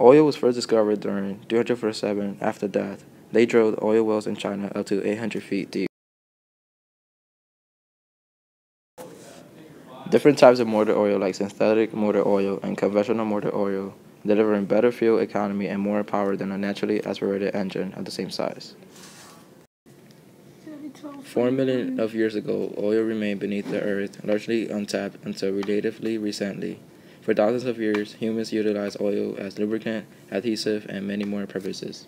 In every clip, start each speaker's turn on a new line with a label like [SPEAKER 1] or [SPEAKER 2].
[SPEAKER 1] Oil was first discovered during 347 after death. They drilled oil wells in China up to 800 feet deep. Different types of motor oil, like synthetic motor oil and conventional motor oil, delivering better fuel economy and more power than a naturally aspirated engine of the same size. 4 million of years ago, oil remained beneath the earth, largely untapped until relatively recently. For thousands of years, humans utilized oil as lubricant, adhesive, and many more purposes.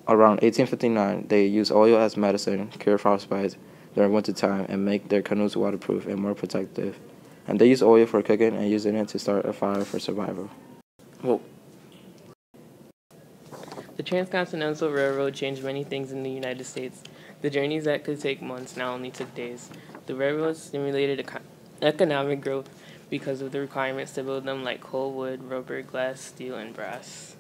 [SPEAKER 1] Around 1859, they used oil as medicine, cure frostbite during wintertime, and make their canoes waterproof and more protective. And they used oil for cooking and using it to start a fire for survival. Well,
[SPEAKER 2] the Transcontinental Railroad changed many things in the United States. The journeys that could take months now only took days. The railroad stimulated economic growth because of the requirements to build them, like coal, wood, rubber, glass, steel, and brass.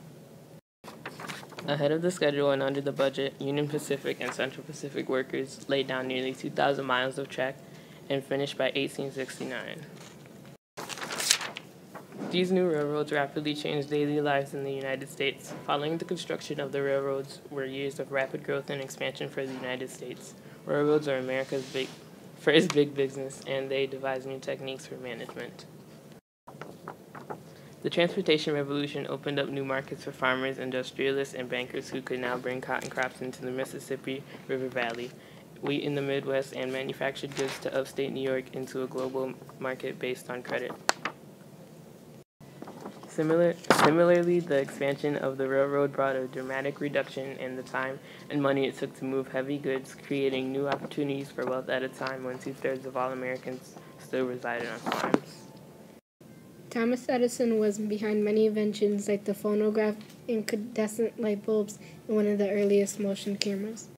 [SPEAKER 2] Ahead of the schedule and under the budget, Union Pacific and Central Pacific workers laid down nearly 2,000 miles of track and finished by 1869. These new railroads rapidly changed daily lives in the United States. Following the construction of the railroads were years of rapid growth and expansion for the United States. Railroads are America's first big business, and they devised new techniques for management. The transportation revolution opened up new markets for farmers, industrialists, and bankers who could now bring cotton crops into the Mississippi River Valley, wheat in the Midwest, and manufactured goods to upstate New York into a global market based on credit. Similarly, the expansion of the railroad brought a dramatic reduction in the time and money it took to move heavy goods, creating new opportunities for wealth at a time when 2/3 of all Americans still resided on farms.
[SPEAKER 3] Thomas Edison was behind many inventions like the phonograph, incandescent light bulbs, and one of the earliest motion cameras.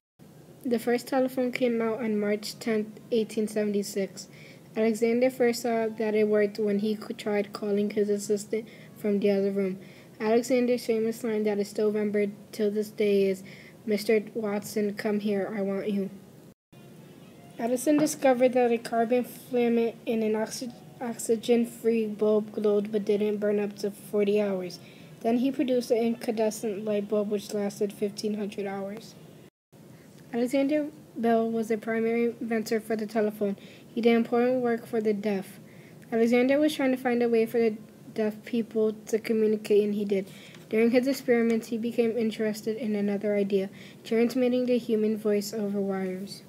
[SPEAKER 3] The first telephone came out on March 10, 1876. Alexander first saw that it worked when he tried calling his assistant from the other room. Alexander's famous line that is still remembered till this day is, "Mr. Watson, come here, I want you." Edison discovered that a carbon filament in an oxygen-free bulb glowed but didn't burn up to 40 hours. Then he produced an incandescent light bulb which lasted 1,500 hours. Alexander Bell was the primary inventor for the telephone. He did important work for the deaf. Alexander was trying to find a way for the deaf people to communicate, and he did. During his experiments, he became interested in another idea, transmitting the human voice over wires.